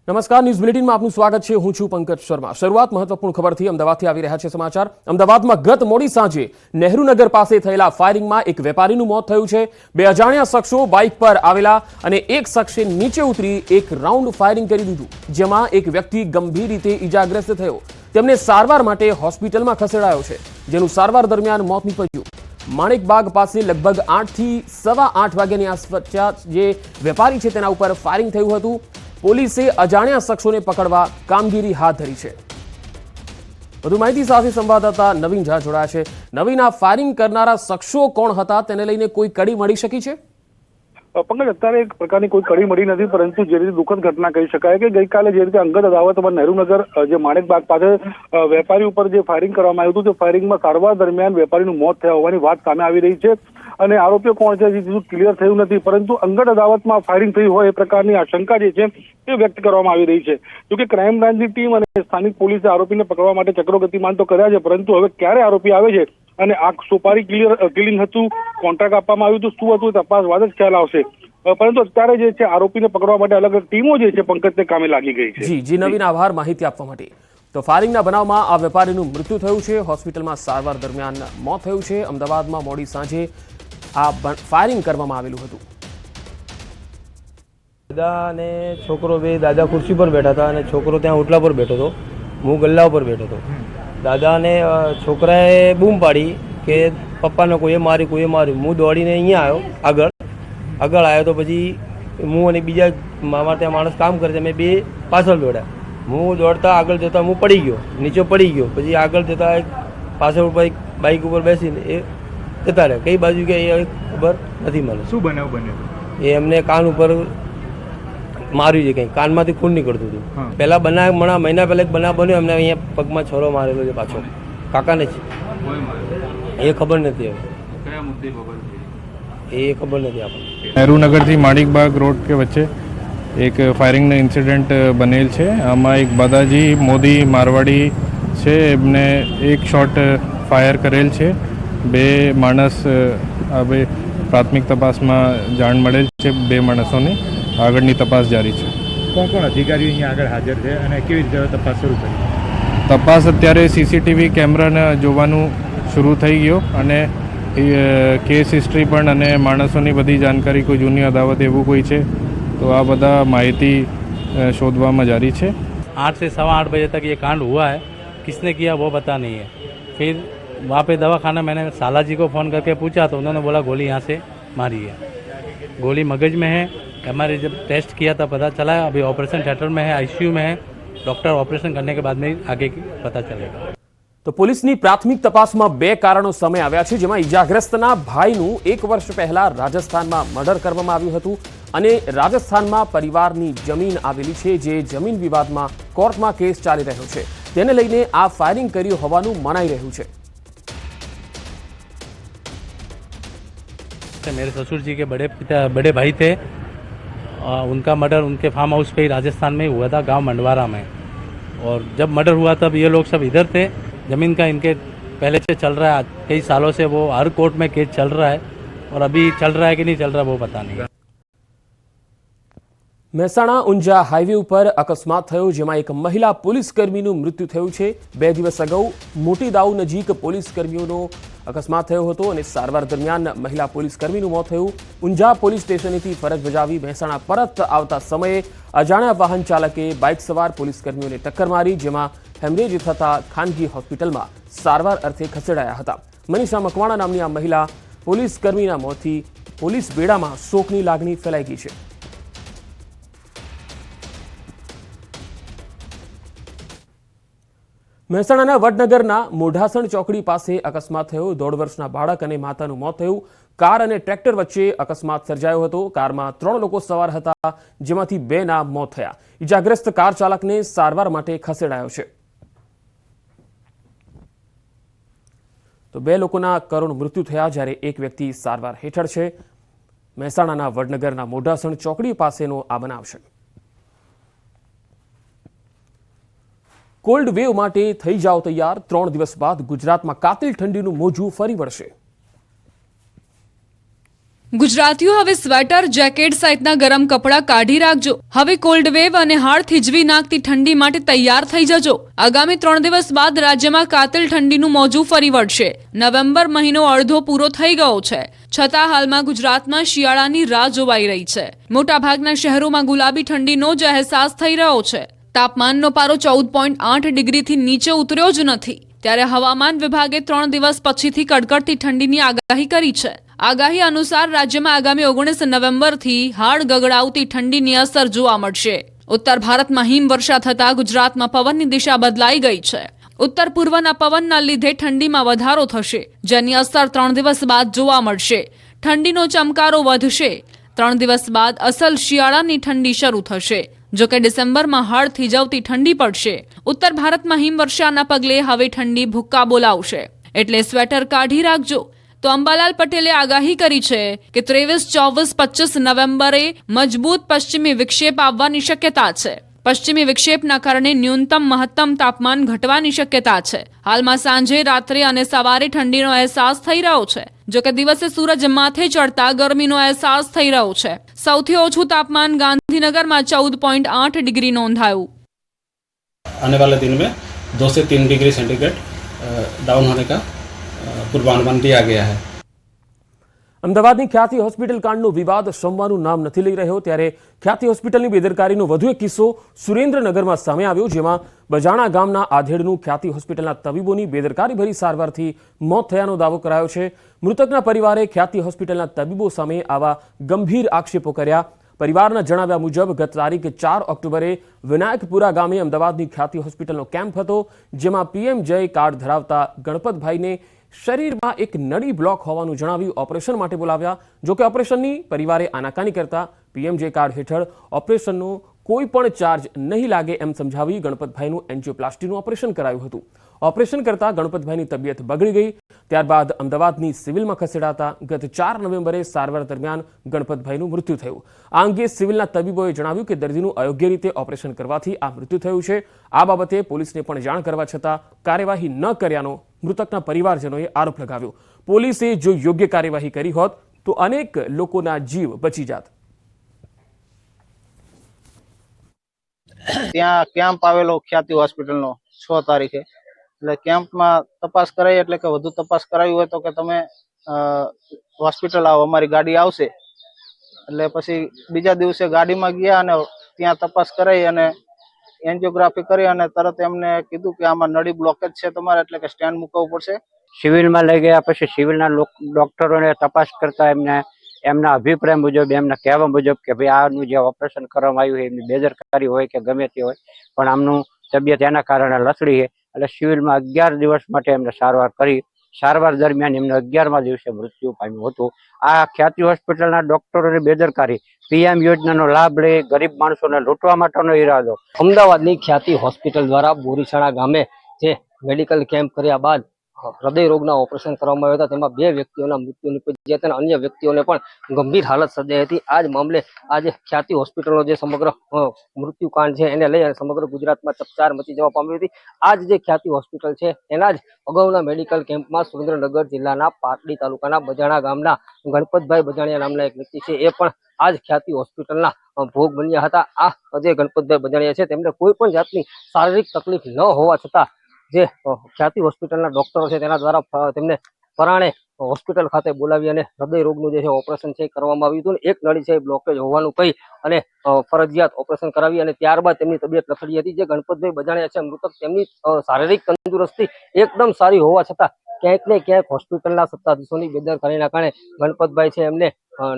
નમસ્કાર, ન્યૂઝ બુલેટિનમાં આપનું સ્વાગત છે। હું છું પંકજ શર્મા। શરૂઆત મહત્વપૂર્ણ ખબરથી અમદાવાદથી આવી રહ્યા છે સમાચાર। અમદાવાદમાં ગત મોડી સાંજે નહેરુનગર પાસે થયેલા ફાયરિંગમાં એક વેપારીનું મોત થયું છે। બે અજાણ્યા શખ્સો બાઇક પર આવેલા અને એક શખ્સે નીચે ઉતરી એક રાઉન્ડ ફાયરિંગ કરી દીધું, જેમાં એક વ્યક્તિ ગંભીર રીતે ઈજાગ્રસ્ત થયો। તેમને સારવાર માટે હોસ્પિટલમાં ખસેડાયો છે, જેનું સારવાર દરમિયાન મોત નીપજ્યું। માણેકબાગ પાસે લગભગ 8 થી સવા 8 વાગ્યાની આસપાસ જે વેપારી છે તેના ઉપર ફાયરિંગ થયું હતું। પોલીસે અજાણ્યા શખ્સોને પકડવા કામગીરી હાથ ધરી છે। વધુ માહિતી સાથે સંવાદદાતા નવીન ઝા જોડાયા છે। નવીન, આ ફાયરિંગ કરનારા શખ્સો કોણ હતા તેને લઈને કોઈ કડી મળી શકી છે? પંકજ, અત્યારે એક પ્રકારની કોઈ કડી મળી નથી, પરંતુ જે રીતે દુઃખદ ઘટના કહી શકાય કે ગઈકાલે જે રીતે અંગત અદાવતમાં નહેરુનગર જે માણેકબાગ પાસે વેપારી ઉપર જે ફાયરિંગ કરવામાં આવ્યું હતું, તે ફાયરિંગમાં સારવાર દરમિયાન વેપારીનું મોત થયા હોવાની વાત સામે આવી રહી છે અને આરોપીઓ કોણ છે હજુ ક્લિયર થયું નથી, પરંતુ અંગત અદાવતમાં ફાયરિંગ થઈ હોય એ પ્રકારની આશંકા જે છે તે વ્યક્ત કરવામાં આવી રહી છે। જોકે ક્રાઇમ બ્રાન્ચની ટીમ અને સ્થાનિક પોલીસે આરોપીને પકડવા માટે ચક્રો ગતિમાન તો કર્યા છે, પરંતુ હવે ક્યારે આરોપી આવે છે અને આ સોપારી કિલિંગ હતું, કોન્ટ્રાક્ટ આપવામાં આવ્યું હતું, શું હતું તપાસ બાદ જ ખ્યાલ આવશે। પરંતુ અત્યારે જે છે આરોપીને પકડવા માટે અલગ અલગ ટીમો જે છે પંકજ તે કામે લાગી ગઈ છે। જી નવીન, આભાર માહિતી આપવા માટે। તો ફાયરિંગના બનાવમાં આ વેપારીનું મૃત્યુ થયું છે, હોસ્પિટલમાં સારવાર દરમિયાન મોત થયું છે। અમદાવાદમાં મોડી સાંજે આ ફાયરિંગ કરવામાં આવેલું હતું। દાદા અને છોકરો બે, દાદા ખુરશી પર બેઠા હતા અને છોકરો ત્યાં ઓટલા પર બેઠો હતો, હું ગલ્લા ઉપર બેઠો હતો। દાદાને છોકરાએ બૂમ પાડી કે પપ્પાને કોઈએ માર્યું। હું દોડીને અહીંયા આવ્યો, આગળ આવ્યો તો પછી હું અને બીજા મામા ત્યાં માણસ કામ કરે છે, અમે બે પાછળ દોડ્યા। હું દોડતા આગળ જતા હું પડી ગયો, નીચે પડી ગયો। પછી આગળ જતા એક પાછળ બાઇક ઉપર બેસીને એ જતા રહ્યા, કઈ બાજુ કે એ ખબર નથી મને। શું બનાવ બન્યો? એ એમને કાન ઉપર માર્યું છે, કંઈ કાનમાંથી ખૂન નીકળતું હતું। પહેલા મહિના પહેલા એક બનાવ બન્યો, એમને અહીંયા પગમાં છોરો મારેલો છે પાછો, કાકાને જ એ ખબર નથી હવે, એ ખબર નથી આપણને। નહેરુનગરથી માણિકબાગ રોડ કે વચ્ચે એક ફાયરિંગનો ઇન્સિડન્ટ બનેલ છે। આમાં એક બાદાજી મોદી મારવાડી છે, એમને એક શોટ ફાયર કરેલ છે। બે માણસ હવે પ્રાથમિક તપાસમાં જાણ મળેલ છે, બે માણસોની આગળની તપાસ જારી છે। કોણ કોણ અધિકારીઓ અહીંયા આગળ હાજર છે અને કેવી રીતે તપાસ શરૂ કરી? તપાસ અત્યારે સીસીટીવી કેમેરાને જોવાનું શરૂ થઈ ગયો અને કેસ હિસ્ટ્રી પણ અને માણસોની બધી જાણકારી, કોઈ જૂની અદાવત એવું કોઈ છે તો આ બધા માહિતી શોધવામાં જારી છે। 8 से सवा 8 बजे तक ये कांड हुआ है, किसने किया वो पता नहीं है। फिर वहाँ पे दवाखाना मैंने साला जी को फ़ोन करके पूछा तो उन्होंने बोला गोली यहाँ से मारी है, गोली मगज में है। हमारे जब टेस्ट किया था पता चला, अभी ऑपरेशन थिएटर में है, आईसीयू में है। डॉक्टर ऑपरेशन करने के बाद में आगे की पता चलेगा। તો પોલીસની પ્રાથમિક તપાસમાં બે કારણો સામે આવ્યા છે, જેમાં ઈજાગ્રસ્તના ભાઈનું 1 વર્ષ પહેલા રાજસ્થાનમાં મર્ડર કરવામાં આવ્યું હતું અને રાજસ્થાનમાં પરિવારની જમીન આવેલી છે, જે જમીન વિવાદમાં કોર્ટમાં કેસ ચાલી રહ્યો છે, તેને લઈને આ ફાયરિંગ કર્યું હોવાનું મનાઈ રહ્યું છે। मेरे ससुर जी के बड़े भाई थे, उनका मर्डर उनके फार्म हाउस पे ही राजस्थान में हुआ था, गांव मंडवारा में। और जब मर्डर हुआ तब ये लोग सब इधर थे। ज़मीन का इनके पहले से चल रहा है, कई सालों से वो हर कोर्ट में केस चल रहा है और अभी चल रहा है कि नहीं चल रहा वो पता नहीं। મહેસાણા ઊંઝા હાઈવે ઉપર અકસ્માત થયો, જેમાં એક મહિલા પોલીસકર્મીનું મૃત્યુ થયું છે। 2 દિવસ અગાઉ મોટી દાઉ નજીક પોલીસકર્મીઓનો અકસ્માત થયો હતો અને સારવાર દરમિયાન મહિલા પોલીસકર્મીનું મોત થયું। ઊંઝા પોલીસ સ્ટેશનેથી ફરજ બજાવી મહેસાણા પરત આવતા સમયે અજાણ્યા વાહન ચાલકે બાઇક સવાર પોલીસકર્મીઓને ટક્કર મારી, જેમાં હેમરેજ થતા ખાનગી હોસ્પિટલમાં સારવાર અર્થે ખસેડાયા હતા। મનીષા મકવાણા નામની આ મહિલા પોલીસકર્મીના મોતથી પોલીસ બેડામાં શોકની લાગણી ફેલાઈ ગઈ છે। મહેસાણાના વડનગરના મોઢાસણ ચોકડી પાસે અકસ્માત થયો। 1.5 વર્ષના બાળક અને માતાનું મોત થયું। કાર અને ટ્રેક્ટર વચ્ચે અકસ્માત સર્જાયો હતો। કારમાં 3 લોકો સવાર હતા, જેમાંથી 2ના મોત થયા। ઈજાગ્રસ્ત કાર ચાલકને સારવાર માટે ખસેડાયો છે। તો 2 લોકોના કરુણ મૃત્યુ થયા, જ્યારે એક વ્યક્તિ સારવાર હેઠળ છે। મહેસાણાના વડનગરના મોઢાસણ ચોકડી પાસેનો આ બનાવ છે। કોલ્ડ વેવ માટે થઈ જાઓ તૈયાર, 3 દિવસ બાદ ગુજરાતમાં કાતિલ ઠંડીનું મોજું ફરી વળશે। ગુજરાતીઓ હવે સ્વેટર, જેકેટ સહિતના ગરમ કપડાં કાઢી રાખજો. હવે કોલ્ડ વેવ અને હાડ થીજવી નાખતી ઠંડી માટે તૈયાર થઈ જજો. આગામી 3 દિવસ બાદ રાજ્યમાં કાતિલ ઠંડીનું મોજું ફરી વળશે. નવેમ્બર મહિનો અડધો પૂરો થઈ ગયો છે, છતાં હાલમાં ગુજરાતમાં શિયાળાની રાહ જોવાઈ રહી છે. મોટાભાગના શહેરોમાં ગુલાબી ઠંડીનો જ અહેસાસ થઈ રહ્યો છે. તાપમાનનો પારો 14.8 ડિગ્રીથી નીચે ઉતર્યો જ નથી. ત્યારે હવામાન વિભાગે 3 દિવસ પછીથી કડકડતી ઠંડીની આગાહી કરી છે. આગાહી અનુસાર રાજ્યમાં આગામી 19 નવેમ્બરથી હાડ ગગડાવતી ઠંડીની અસર જોવા મળશે. ઉત્તર ભારતમાં હિમવર્ષા થતા ગુજરાતમાં પવનની દિશા બદલાઈ ગઈ છે. ઉત્તર પૂર્વના પવનના લીધે ઠંડીમાં વધારો થશે, જેની અસર 3 દિવસ બાદ જોવા મળશે. ઠંડીનો ચમકારો વધશે. 3 દિવસ બાદ અસલ શિયાળાની ઠંડી શરૂ થશે. જોકે ડિસેમ્બરમાં હાડ થીજવતી ઠંડી પડશે. ઉત્તર ભારતમાં હિમવર્ષાના પગલે હવે ઠંડી ભૂક્કા બોલાવશે, એટલે સ્વેટર કાઢી રાખજો. તો અંબાલાલ પટેલે આગાહી કરી છે કે 23, 24, 25 નવેમ્બરે મજબૂત પશ્ચિમી વિક્ષેપ આવવાની શક્યતા છે. પશ્ચિમી વિક્ષેપના કારણે ન્યૂનતમ મહત્તમ તાપમાન ઘટવાની શક્યતા છે. હાલમાં સાંજે, રાત્રે અને સવારે ઠંડીનો અહેસાસ થઈ રહ્યો છે. જોકે દિવસે સૂરજ માથે ચડતા ગરમીનો અહેસાસ થઈ રહ્યો છે. સૌથી ઓછું તાપમાન ગાંધીનગરમાં 14.8 ડિગ્રી નોંધાયું. आने वाले दिन में 2 से 3 डिग्री सेंटीग्रेड डाउन होने का पूर्वानुमान दिया गया है. અમદાવાદની ખ્યાતિ હોસ્પિટલ કાંડનો વિવાદ શમવાનું નામ નથી લઈ રહ્યો. ત્યારે ખ્યાતિ હોસ્પિટલની બેદરકારીનો વધુ એક કિસ્સો સુરેન્દ્રનગરમાં સામે આવ્યો, જેમાં બજાણા ગામના આધેડનું ખ્યાતિ હોસ્પિટલના તબીબોની બેદરકારીભરી સારવારથી મોત થયાનો દાવો કરાયો છે. મૃતકના પરિવારે ખ્યાતિ હોસ્પિટલના તબીબો સામે આવા ગંભીર આક્ષેપો કર્યા. પરિવારના જણાવ્યા મુજબ ગત તારીખ 4 ઓક્ટોબરે વિનાયકપુરા ગામે અમદાવાદની ખ્યાતિ હોસ્પિટલનો કેમ્પ હતો, જેમાં પીએમજય કાર્ડ ધરાવતા ગણપતભાઈને શરીરમાં એક નળી બ્લોક હોવાનું જણાવી ઓપરેશન માટે બોલાવ્યા. જોકે ઓપરેશનની પરિવારે આનાકાની કરતા પીએમજે કાર્ડ હેઠળ ઓપરેશનનો કોઈ પણ ચાર્જ નહીં લાગે એમ સમજાવી ગણપતભાઈનું એન્જિયોપ્લાસ્ટીનું ઓપરેશન કરાયું હતું. ઓપરેશન કરતા ગણપતભાઈની તબિયત બગડી ગઈ. ત્યારબાદ અમદાવાદની સિવિલમાં ખસેડાતા ગત 4 નવેમ્બરે સારવાર દરમિયાન ગણપતભાઈનું મૃત્યુ થયું. આ અંગે સિવિલના તબીબોએ જણાવ્યું કે દર્દીનું અયોગ્ય રીતે ઓપરેશન કરવાથી આ મૃત્યુ થયું છે. આ બાબતે પોલીસને પણ જાણ કરવા છતાં કાર્યવાહી ન કર્યાનો મૃતકના પરિવારજનોએ આરોપ લગાવ્યો. પોલીસે જો યોગ્ય કાર્યવાહી કરી હોત તો અનેક લોકોના જીવ બચી જાત. ત્યાં કેમ્પ આવેલો ખ્યાતિ હોસ્પિટલનો 6 તારીખે, એટલે કેમ્પમાં તપાસ કરાઈ, એટલે કે વધુ તપાસ કરાવી હોય તો કે તમે હોસ્પિટલ આવો, અમારી ગાડી આવશે. એટલે પછી બીજા દિવસે ગાડીમાં ગયા અને ત્યાં તપાસ કરાઈ અને એન્જિયોગ્રાફી કરી અને તરત એમને કીધું કે આમાં નળી બ્લોકેજ છે તમારે, એટલે કે સ્ટેન્ડ મૂકવું પડશે. સિવિલમાં લઈ ગયા. પછી સિવિલના ડોક્ટરોને તપાસ કરતા એમના અભિપ્રાય મુજબ, એમના કહેવા મુજબ કે ભાઈ આનું જે ઓપરેશન કરવામાં આવ્યું છે એમની બેદરકારી હોય કે ગમે તે હોય, પણ આમનું તબિયત એના કારણે લથડી છે. એટલે સિવિલમાં 11 દિવસ માટે એમને સારવાર કરી. સારવાર દરમિયાન એમને 11મા દિવસે મૃત્યુ પામ્યું હતું. આ ખ્યાતિ હોસ્પિટલના ડોક્ટરોની બેદરકારી, પીએમ યોજનાનો લાભ લઈ ગરીબ માણસોને લૂંટવા માટેનો ઈરાદો. અમદાવાદની ખ્યાતિ હોસ્પિટલ દ્વારા બોરીસણા ગામે જે મેડિકલ કેમ્પ કર્યા બાદ હૃદય રોગના ઓપરેશન કરવામાં આવ્યા હતા, તેમાં 2 વ્યક્તિઓના મૃત્યુ નિપજ્યા હતા અને અન્ય વ્યક્તિઓને પણ ગંભીર હાલત સર્જાઈ હતી. આ જ મામલે આજે ખ્યાતિ હોસ્પિટલનો જે સમગ્ર મૃત્યુકાંડ છે એને લઈ અને સમગ્ર ગુજરાતમાં ચકચાર મચી જવા પામી હતી. આ જે ખ્યાતિ હોસ્પિટલ છે એના જ અગાઉના મેડિકલ કેમ્પમાં સુરેન્દ્રનગર જિલ્લાના પાટડી તાલુકાના બજાણા ગામના ગણપતભાઈ બજાણિયા નામના એક વ્યક્તિ છે, એ પણ આ જ ખ્યાતિ હોસ્પિટલના ભોગ બન્યા હતા. આ જે ગણપતભાઈ બજાણિયા છે તેમને કોઈ પણ જાતની શારીરિક તકલીફ ન હોવા છતાં જે ખ્યાતિ હોસ્પિટલના ડોક્ટરો છે તેના દ્વારા તેમને પરાણે હોસ્પિટલ ખાતે બોલાવી અને હૃદય રોગનું જે ઓપરેશન છે કરવામાં આવ્યું હતું. એક નળી છે બ્લોકેજ હોવાનું કહી અને ફરજિયાત ઓપરેશન કરાવી અને ત્યારબાદ તેમની તબિયત લથડી હતી. જે ગણપતભાઈ બજાણિયા છે મૃતક, તેમની શારીરિક તંદુરસ્તી એકદમ સારી હોવા છતાં ક્યાંક ને ક્યાંક હોસ્પિટલના સત્તાધીશોની બેદરકારીના કારણે ગણપતભાઈ છે એમને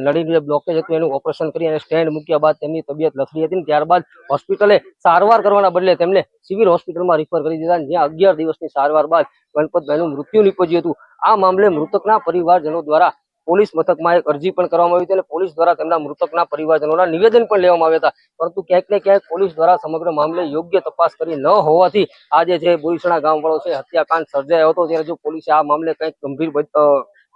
નળીનું જે બ્લોકેજ હતું એનું ઓપરેશન કરી અને સ્ટેન્ડ મૂક્યા બાદ તેમની તબિયત લથડી હતી. ત્યારબાદ હોસ્પિટલે સારવાર કરવાના બદલે તેમને સિવિલ હોસ્પિટલમાં રિફર કરી દીધા, જ્યાં 11 દિવસની સારવાર બાદ ગણપતભાઈનું મૃત્યુ નીપજ્યું હતું. આ મામલે મૃતકના પરિવારજનો દ્વારા પોલીસ મથકમાં એક અરજી પણ કરવામાં આવી હતી અને પોલીસ દ્વારા તેમના મૃતકના પરિવારજનોના નિવેદન પણ લેવામાં આવ્યા હતા. પરંતુ ક્યાંક ને ક્યાંક પોલીસ દ્વારા સમગ્ર મામલે યોગ્ય તપાસ કરી ન હોવાથી આજે જે બોરીસણા ગામવાળો છે હત્યાકાંડ સર્જાયો હતો. ત્યારે જો પોલીસે આ મામલે કંઈક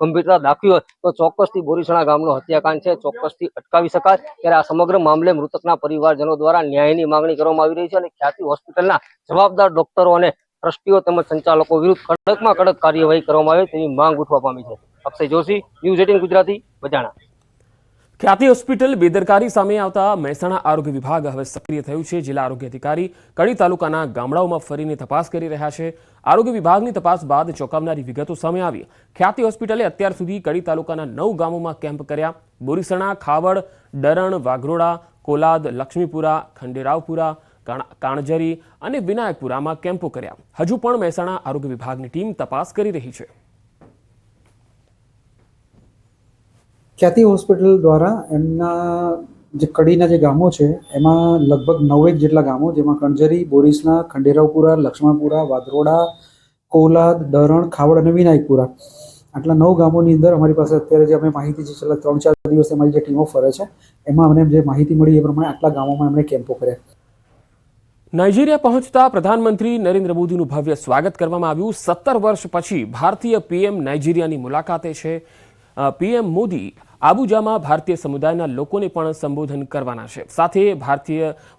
ગંભીરતા દાખવી હોય તો ચોક્કસથી બોરીસણા ગામનો હત્યાકાંડ છે ચોક્કસથી અટકાવી શકાય. ત્યારે આ સમગ્ર મામલે મૃતકના પરિવારજનો દ્વારા ન્યાયની માંગણી કરવામાં આવી રહી છે અને ખ્યાતિ હોસ્પિટલના જવાબદાર ડોક્ટરો અને ટ્રસ્ટીઓ તેમજ સંચાલકો વિરુદ્ધ કડકમાં કડક કાર્યવાહી કરવામાં આવે તેવી માંગ ઉઠવા પામી છે. અક્ષય જોશી, ન્યૂઝ 18 ગુજરાતી, બજાણા. ખ્યાતિ હોસ્પિટલ બેદરકારી સામે આવતા મહેસાણા આરોગ્ય વિભાગ હવે સક્રિય થયું છે. જિલ્લા આરોગ્ય અધિકારી કડી તાલુકાના ગામડાઓમાં ફરીને તપાસ કરી રહ્યા છે. આરોગ્ય વિભાગની તપાસ બાદ ચોંકાવનારી વિગતો સામે આવી. ખ્યાતિ હોસ્પિટલે અત્યાર સુધી કડી તાલુકાના 9 ગામોમાં કેમ્પ કર્યા. બોરીસણા, ખાવડ, ડરણ, વાઘરોડા, કોલાદ, લક્ષ્મીપુરા, ખંડેરાવપુરા, કાણજરી અને વિનાયકપુરામાં કેમ્પો કર્યા. હજુ પણ મહેસાણા આરોગ્ય વિભાગની ટીમ તપાસ કરી રહી છે. ખ્યાતિ હોસ્પિટલ દ્વારા એમના જે કડીના જે ગામો છે એમાં લગભગ 9 જેટલા ગામો, જેમાં કણજરી, બોરીસના, ખંડેરાવપુરા, લક્ષ્મણપુરા, વાદરોડા, કોલાદ, દરણ, ખાવડ અને વિનાયકપુરા, આટલા 9 ગામોની અંદર અમારી પાસે અત્યારે જે અમે માહિતી છે છેલ્લા 3-4 દિવસે અમારી જે ટીમો ફરે છે એમાં અમને જે માહિતી મળી એ પ્રમાણે આટલા ગામોમાં એમણે કેમ્પો કર્યા. નાઇજીરિયા પહોંચતા પ્રધાનમંત્રી નરેન્દ્ર મોદીનું ભવ્ય સ્વાગત કરવામાં આવ્યું. 17 વર્ષ પછી ભારતીય પીએમ નાઇજીરિયાની મુલાકાતે છે. પીએમ મોદી આબુજામાં ભારતીય સમુદાયના લોકોને પણ સંબોધન કરવાના છે. સાથે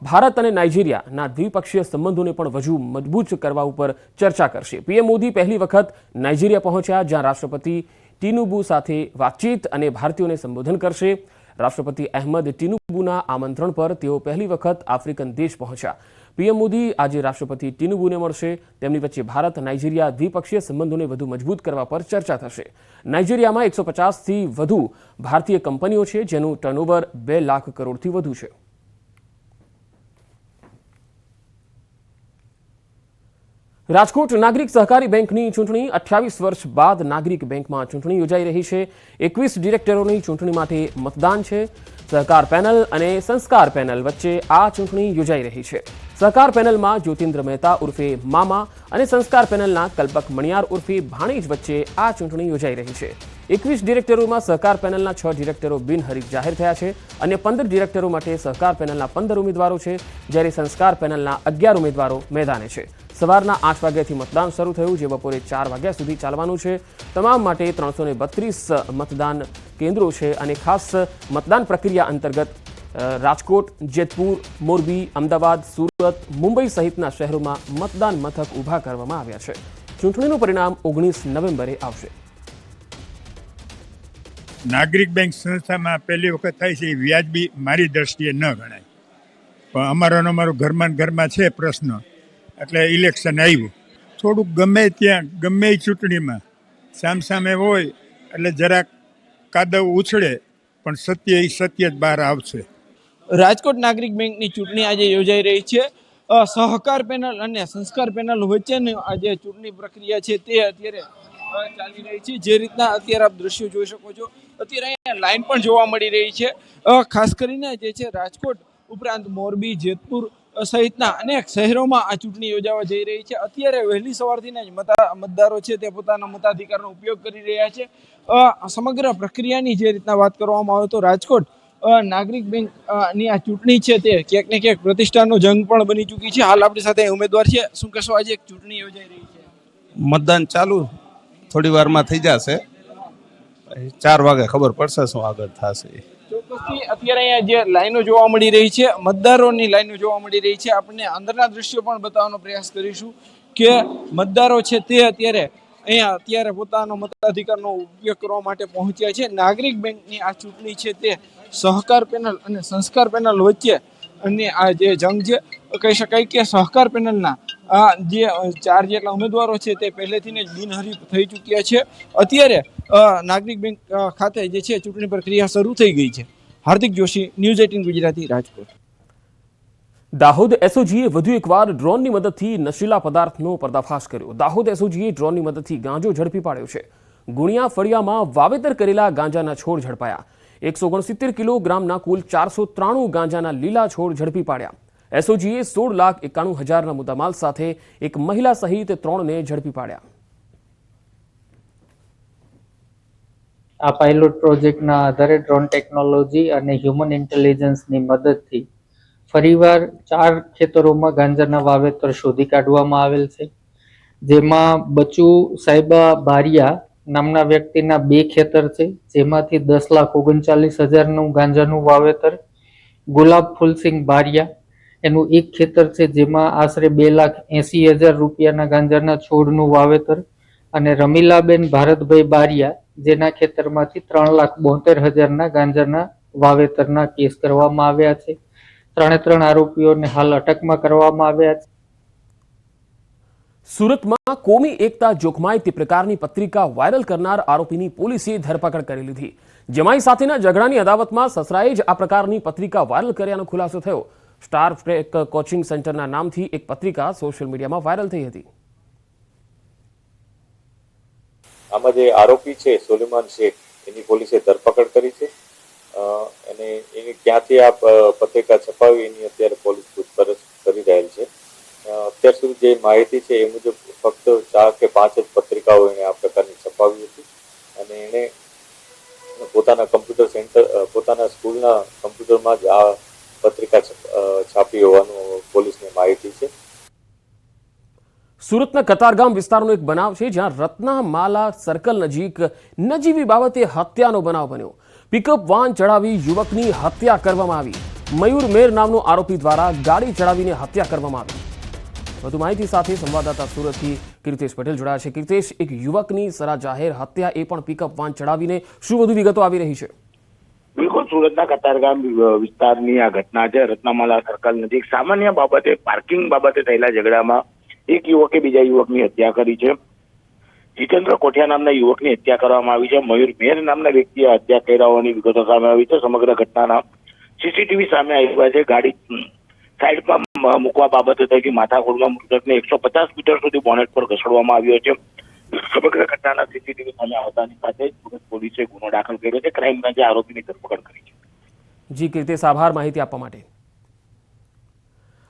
ભારત અને નાઇજીરિયાના દ્વિપક્ષીય સંબંધોને પણ વધુ મજબૂત કરવા ઉપર ચર્ચા કરશે. પીએમ મોદી પહેલી વખત નાઇજીરિયા પહોંચ્યા, જ્યાં રાષ્ટ્રપતિ ટિનુબુ સાથે વાતચીત અને ભારતીયોને સંબોધન કરશે. રાષ્ટ્રપતિ અહેમદ ટિનુબુના આમંત્રણ પર તેઓ પહેલી વખત આફ્રિકન દેશ પહોંચ્યા. પીએમ મોદી આજે રાષ્ટ્રપતિ ટિનુબુને મળશે. તેમની વચ્ચે ભારત નાઇજીરિયા દ્વિપક્ષીય સંબંધોને વધુ મજબૂત કરવા પર ચર્ચા થશે. નાઇજીરિયામાં 150થી વધુ ભારતીય કંપનીઓ છે, જેનું ટર્નઓવર 2 લાખ કરોડથી વધુ છે. રાજકોટ નાગરિક સહકારી બેંકની ચૂંટણી 28 વર્ષ બાદ નાગરિક બેંકમાં ચૂંટણી યોજાઈ રહી છે. 21 ડિરેક્ટરોની ચૂંટણી માટે મતદાન છે. સહકાર પેનલ અને સંસ્કાર પેનલ વચ્ચે આ ચૂંટણી યોજાઈ રહી છે. સહકાર પેનલમાં જ્યોતિન્દ્ર મહેતા ઉર્ફે મામા અને સંસ્કાર પેનલના કલ્પક મણિયાર ઉર્ફે ભાણેજ વચ્ચે આ ચૂંટણી યોજાઈ રહી છે. 21 ડિરેક્ટરોમાં સહકાર પેનલના 6 ડિરેક્ટરો બિનહરીફ જાહેર થયા છે. અને 15 ડિરેક્ટરો માટે સહકાર પેનલના 15 ઉમેદવારો છે, જ્યારે સંસ્કાર પેનલના 11 ઉમેદવારો મેદાને છે. સવારના 8 વાગ્યાથી મતદાન શરૂ થયું, જે બપોરે 4 વાગ્યા સુધી ચાલવાનું છે. તમામ માટે 332 મતદાન કેન્દ્રો છે અને ખાસ મતદાન પ્રક્રિયા અંતર્ગત રાજકોટ, જેતપુર, મોરબી, અમદાવાદ, સુરત, મુંબઈ સહિતના શહેરોમાં મતદાન મથક ઊભા કરવામાં આવ્યા છે. ચૂંટણીનું પરિણામ 19 નવેમ્બરે આવશે. નાગરિક બેંક સંસ્થામાં પહેલી વખત થાય છે એ વ્યાજબી મારી દ્રષ્ટિએ ન ગણાય, પણ અમારો ઘરમાં છે પ્રશ્ન, એટલે ઇલેક્શન આવ્યું. થોડુંક ગમે ત્યાં ગમે એ ચૂંટણીમાં સામસામે હોય એટલે જરાક કાદવ ઉછળે, પણ સત્ય જ બહાર આવશે. રાજકોટ નાગરિક બેંકની ચૂંટણી આજે યોજાઈ રહી છે. સહકાર પેનલ અને સંસ્કાર પેનલ વચ્ચેની આજે ચૂંટણી પ્રક્રિયા છે તે અત્યારે ચાલી રહી છે. જે રીતના અત્યારે આપ દ્રશ્યો જોઈ શકો છો, અત્યારે અહીંયા લાઈન પણ જોવા મળી રહી છે. ખાસ કરીને જે છે રાજકોટ ઉપરાંત મોરબી, જેતપુર સહિતના અનેક શહેરોમાં આ ચૂંટણી યોજાવા જઈ રહી છે. અત્યારે વહેલી સવારથી જ મતદારો છે તે પોતાના મતાધિકારનો ઉપયોગ કરી રહ્યા છે. સમગ્ર પ્રક્રિયાની જે રીતના વાત કરવામાં આવે તો રાજકોટ નાગરિક બેંક ની આ ચૂંટણી છે તે ક્યાંક ને ક્યાંક પ્રતિષ્ઠાનો જંગ પણ બની ચૂકી છે. હાલ આપણી સાથે ઉમેદવાર છે. શું કહેશો, આજે એક ચૂંટણી યોજાઈ રહી છે? મતદાન ચાલુ થોડી વારમાં થઈ જશે, 4 વાગે ખબર પડશે શું આગળ થશે. ચોક્કસથી અત્યારે અહીંયા જે લાઈનો જોવા મળી રહી છે, મતદારોની લાઈનો જોવા મળી રહી છે. આપણે અંદરના દ્રશ્યો પણ બતાવવાનો પ્રયાસ કરીશું કે મતદારો છે તે અત્યારે પોતાનો મતાધિકારનો ઉપયોગ કરવા માટે પહોંચ્યા છે. નાગરિક બેંકની આ ચૂંટણી છે તે સહકાર પેનલ અને સંસ્કાર પેનલ વચ્ચે અને આ જે જંગ છે, કહી શકાય કે સહકાર પેનલના જે 4 જેટલા ઉમેદવારો છે તે પહેલેથી જ બિનહરીફ થઈ ચૂક્યા છે. અત્યારે નાગરિક બેંક ખાતે જે છે ચૂંટણી પ્રક્રિયા શરૂ થઈ ગઈ છે. હાર્દિક જોશી, ન્યૂઝ 18 ગુજરાતી, રાજકોટ. દાહોદ એસઓજીએ વધુ એકવાર ડ્રોનની મદદથી નશીલા પદાર્થનો પર્દાફાશ કર્યો. દાહોદ એસઓજીએ ડ્રોનની મદદથી ગાંજો ઝડપી પાડ્યો છે. ગુણિયા ફળિયામાં વાવેતર કરેલા ગાંજાના છોડ ઝડપાયા. 169 કિલોગ્રામના કુલ 493 ગાંજાના લીલા છોડ ઝડપી પાડ્યા. એસઓજીએ 16,91,000ના મુદ્દામાલ સાથે એક મહિલા સહિત 3ને ઝડપી પાડ્યા. આ પાયલોટ પ્રોજેક્ટના આધારે ડ્રોન ટેકનોલોજી અને હ્યુમન ઇન્ટેલિજન્સની મદદથી ફરીવાર 4 ખેતરોમાં ગાંજાના વાવેતર શોધી કાઢવામાં આવેલ છે. જેમાં બચુ સાહેબા બારિયા નામના વ્યક્તિના 2 ખેતર છે, જેમાંથી 10,39,000નું ગાંજાનું વાવેતર. ગુલાબ ફૂલસિંહ બારિયા એનું 1 ખેતર છે, જેમાં આશરે 2,80,000 રૂપિયાના ગાંજાના છોડનું વાવેતર. અને રમીલાબેન ભારતભાઈ બારિયા જેના ખેતરમાંથી 3,72,000ના ગાંજાના વાવેતરના કેસ કરવામાં આવ્યા છે. 3 આરોપીઓને હાલ અટકમાં કરવામાં આવ્યા છે. સુરતમાં કોમી એકતા જોખમાય તે પ્રકારની પત્રિકા વાયરલ કરનાર આરોપીની પોલીસે ધરપકડ કરી લીધી. જમાઈ સાથેના ઝઘડાની અદાવતમાં સસરાએ જ આ પ્રકારની પત્રિકા વાયરલ કર્યાનો ખુલાસો થયો. સ્ટાર ટ્રેક કોચિંગ સેન્ટરના નામથી એક પત્રિકા સોશિયલ મીડિયામાં વાયરલ થઈ હતી. આમાં જે આરોપી છે સોલેમાન શેખ, એની પોલીસે ધરપકડ કરી છે અને એની ક્યાંથી આ પત્રિકા છપાવી એની અત્યારે પોલીસ પૂછપરછ કરી રહેલ છે. અત્યાર સુધી જે માહિતી છે એ મુજબ ફક્ત 4 કે 5 જ પત્રિકાઓ એને આ પ્રકારની છપાવી હતી અને એને પોતાના કમ્પ્યુટર સેન્ટર, પોતાના સ્કૂલના કમ્પ્યુટરમાં જ આ પત્રિકા છાપી હોવાનું પોલીસને માહિતી છે. સુરતના કતારગામ વિસ્તારનો એક બનાવ છે જ્યાં રત્નામાલા સર્કલ નજીક નજીવી બાબતે હત્યાનો બનાવ બન્યો. પિકઅપ વાન ચડાવી યુવકની હત્યા કરવામાં આવી. મયુર મેર નામનો આરોપી દ્વારા ગાડી ચડાવીને હત્યા કરવામાં આવી. વધુ માહિતી સાથે સંવાદદાતા સુરતથી કીર્તેશ પટેલ જોડાયા છે. કીર્તેશ, એક યુવકની સરા જાહેર હત્યા, એ પણ પિકઅપ વાન ચડાવીને, શું વધુ વિગતો આવી રહી છે? બિલકુલ, સુરતના કતારગામ વિસ્તારની આ ઘટના છે. રત્નામાલા સર્કલ નજીક સામાન્ય બાબતે, પાર્કિંગ બાબતે થયેલા ઝઘડામાં એક યુવકે બીજા યુવકની હત્યા કરી છે. જીતેન્દ્ર કોઠિયા નામના યુવકની હત્યા કરવામાં આવી છે. મયુર મેર નામના વ્યક્તિએ હત્યા કર્યા હોવાની વિગતો સામે આવી છે. સમગ્ર ઘટનાના સીસીટીવી સામે આવ્યા છે. ગાડી સાઈડમાં મૂકવા બાબતે થયેલી માથાકૂટમાં મૃતકને 150 મીટર સુધી બોનેટ પર ઘસડવામાં આવ્યો છે. સમગ્ર ઘટનાના સીસીટીવી સામે આવતાની સાથે સુરત પોલીસે ગુનો દાખલ કર્યો છે. ક્રાઇમ બ્રાન્ચે આરોપીની ધરપકડ કરી છે. જી કીર્તેશ, આભાર માહિતી આપવા માટે.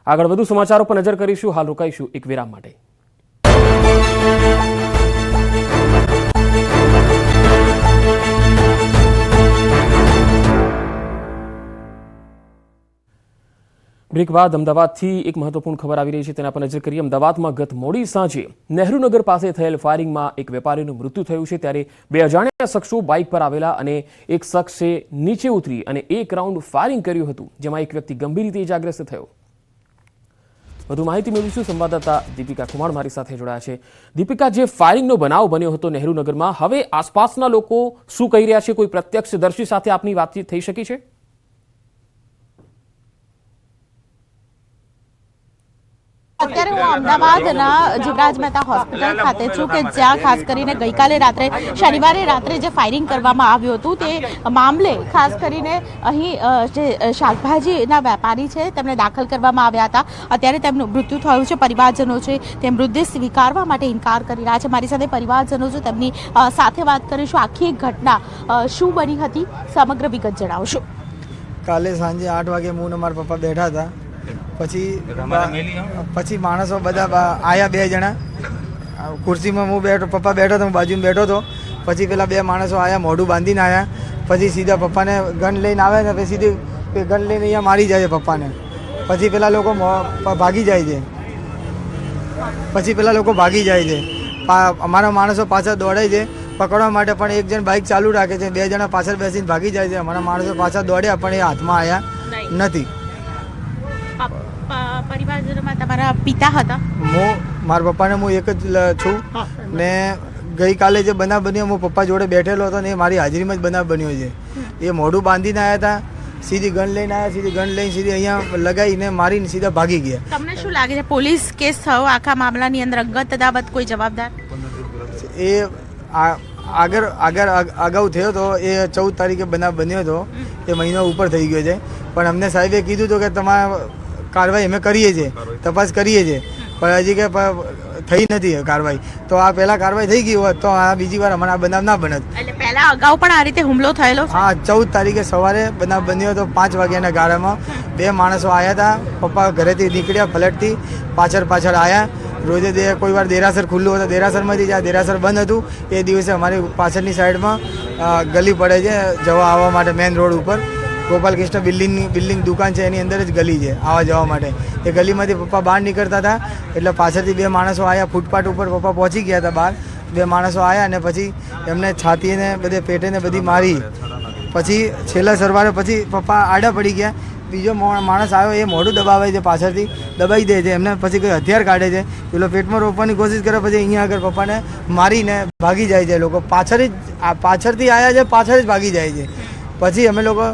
આગળ વધુ સમાચારો પર નજર કરીશું. હાલ રોકાઈશું એક વિરામ માટે. બ્રેક બાદ અમદાવાદથી એક મહત્વપૂર્ણ ખબર આવી રહી છે, તેના પર નજર કરીએ. અમદાવાદમાં ગત મોડી સાંજે નહેરુનગર પાસે થયેલ ફાયરિંગમાં એક વેપારીનું મૃત્યુ થયું છે. ત્યારે 2 અજાણ્યા શખ્સો બાઇક પર આવેલા અને એક શખ્સે નીચે ઉતરી અને એક રાઉન્ડ ફાયરિંગ કર્યું હતું, જેમાં એક વ્યક્તિ ગંભીર રીતે ઇજાગ્રસ્ત થયો. વધુ માહિતી મેળવીશું. સંવાદદાતા દીપિકા કુમાર મારી સાથે જોડાયા છે. દીપિકા, જે ફાયરિંગનો બનાવ બન્યો હતો નહેરુનગરમાં, હવે આસપાસના લોકો શું કહી રહ્યા છે? કોઈ પ્રત્યક્ષદર્શી સાથે આપની વાતચીત થઈ શકી છે? અત્યારે હું અમદાવાદના જીવરાજ મહેતા હોસ્પિટલ ખાતે છું કે જ્યાં ખાસ કરીને ગઈકાલે રાત્રે, શનિવારે રાત્રે જે ફાયરિંગ કરવામાં આવ્યું હતું તે મામલે ખાસ કરીને અહીં જે શાકભાજીના વેપારી છે તેમને દાખલ કરવામાં આવ્યા હતા. અત્યારે તેમનું મૃત્યુ થયું છે. પરિવારજનો છે તે મૃતદેહ સ્વીકારવા માટે ઇનકાર કરી રહ્યા છે. મારી સાથે પરિવારજનો છે, તેમની સાથે વાત કરીશું. આખી ઘટના શું બની હતી, સમગ્ર વિગત જણાવશો. કાલે સાંજે 8 વાગે હું અને મારા પપ્પા બેઠા હતા. પછી માણસો બધા આયા, 2 જણા ખુરશીમાં હું બેઠો, પપ્પા બેઠો હતો, હું બાજુમાં બેઠો હતો. પછી પેલા 2 માણસો આયા, મોઢું બાંધીને આયા. પછી સીધા પપ્પાને ગન લઈને આવે ને, પછી સીધી ગન લઈને અહીંયા મારી જાય છે પપ્પાને. પછી પેલા લોકો ભાગી જાય છે. અમારા માણસો પાછા દોડે છે પકડવા માટે, પણ એક જણ બાઇક ચાલુ રાખે છે. 2 જણા પાછળ બેસીને ભાગી જાય છે. અમારા માણસો પાછા દોડ્યા પણ એ હાથમાં આવ્યા નથી. પરિવારજનોમાં તમારા પિતા હતા? મારા પપ્પાને હું એક જ છું ને ગઈકાલે જે બનાવ બન્યો, હું પપ્પા જોડે બેઠેલો હતો ને એ મારી હાજરીમાં જ બનાવ બન્યો છે. એ મોઢું બાંધીને આવ્યા હતા, સીધી ગન લઈને આવ્યા, સીધી ગન લઈને સીધી અહીંયા લગાવીને મારીને સીધા ભાગી ગયા. તમને શું લાગે છે, પોલીસ કેસ થયો આખા મામલાની અંદર? અંગત અદાવત કોઈ જવાબદાર? એ અગાઉ થયો હતો. એ 14 તારીખે બનાવ બન્યો હતો. એ મહિનો ઉપર થઈ ગયો છે. પણ અમને સાહેબે કીધું હતું કે તમારા કાર્યવાહી અમે કરીએ છીએ, તપાસ કરીએ છીએ, પણ હજી કે થઈ નથી કાર્યવાહી. તો આ પહેલા કાર્યવાહી થઈ ગઈ હોત તો આ બીજી વાર અમારા બનાવ ના બનત. એટલે પહેલા અગાઉ પણ આ રીતે હુમલો થયેલો? હા, 14 તારીખે સવારે બનાવ બન્યો હતો. 5 વાગ્યાના ગાળામાં 2 માણસો આવ્યા હતા. પપ્પા ઘરેથી નીકળ્યા ફ્લેટથી, પાછળ આવ્યા. રોજે કોઈ વાર દેરાસર ખુલ્લું હતું, દેરાસરમાંથી જ્યાં દેરાસર બંધ હતું એ દિવસે અમારી પાછળની સાઈડમાં ગલી પડે છે જવા આવવા માટે, મેઇન રોડ ઉપર. ગોપાલ કૃષ્ણ બિલ્ડિંગ દુકાન છે, એની અંદર જ ગલી છે આવવા જવા માટે. એ ગલીમાંથી પપ્પા બહાર નીકળતા હતા એટલે પાછળથી 2 માણસો આવ્યા. ફૂટપાથ ઉપર પપ્પા પહોંચી ગયા હતા બહાર. 2 માણસો આવ્યા અને પછી એમને છાતીને બધે પેટેને બધી મારી. પછી છેલ્લા સરવારે પછી પપ્પા આડા પડી ગયા. બીજો માણસ આવ્યો, એ મોઢું દબાવે છે, પાછળથી દબાઈ દે છે એમને. પછી કોઈ હથિયાર કાઢે છે, પેલો પેટમાં રોપવાની કોશિશ કરે, પછી અહીંયા આગળ પપ્પાને મારીને ભાગી જાય છે લોકો. પાછળથી આવ્યા છે, પાછળ જ ભાગી જાય છે. પછી અમે લોકો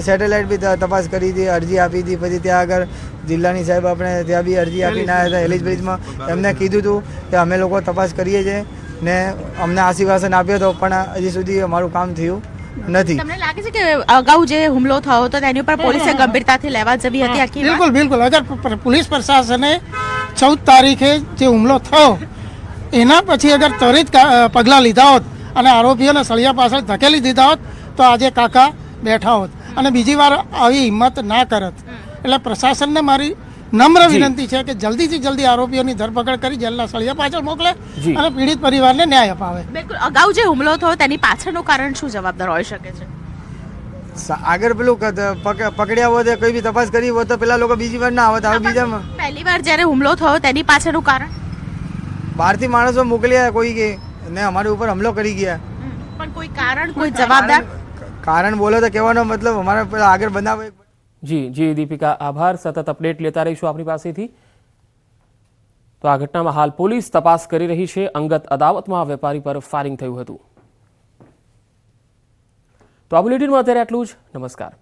સેટેલાઇટ બી તપાસ કરી હતી, અરજી આપી હતી. પછી ત્યાં આગળ જિલ્લાની સાહેબ આપણે ત્યાં બી અરજી આપીને આવ્યા હતા એલિજ બ્રિજમાં. એમને કીધું હતું કે અમે લોકો તપાસ કરીએ છીએ ને અમને આશ્વાસન આપ્યો હતો, પણ હજી સુધી અમારું કામ થયું નથી. તમને લાગે છે કે અગાઉ જે હુમલો થયો હતો તેની ઉપર પોલીસે ગંભીરતાથી લેવા જવી હતી આખી વાત? બિલકુલ બિલકુલ. અગર પોલીસ પ્રશાસને 14 તારીખે જે હુમલો થયો એના પછી અગર ત્વરિત પગલાં લીધા હોત અને આરોપીઓને સળિયા પાછળ ધકેલી દીધા હોત તો આજે કાકા બેઠા હોત અને બીજી વાર આવી હિંમત ના કરત. એટલે પ્રશાસનને મારી નમ્ર વિનંતી છે કે જલ્દીથી જલ્દી આરોપીઓની ધરપકડ કરી જેલના સળિયા પાછળ મોકલે અને પીડિત પરિવારને ન્યાય અપાવે. બિલકુલ. અગાઉ જે હુમલો થયો તેની પાછળનું કારણ શું જવાબદાર હોઈ શકે છે? આગળ પેલું પકડ્યા હોત, કોઈ બી તપાસ કરી હોત તો પેલા લોકો બીજી વાર ના આવત. હવે બીજા પહેલી વાર જ્યારે હુમલો થયો તેની પાછળનું કારણ? બહારથી માણસો મોકલ્યા કોઈ કે ને અમારી ઉપર હુમલો કરી ગયા. પણ કોઈ કારણ, કોઈ જવાબદાર કારણ બોલો તો કહેવાનો મતલબ અમારે આગળ બનાવે. જી દીપિકા, આભાર. સતત અપડેટ લેતા રહીશું આપણી પાસેથી. તો આ ઘટનામાં હાલ પોલીસ તપાસ કરી રહી છે. અંગત અદાવતમાં વેપારી પર ફાયરિંગ થયું હતું. તો આ બુલેટિનમાં અત્યારે આટલું જ. નમસ્કાર.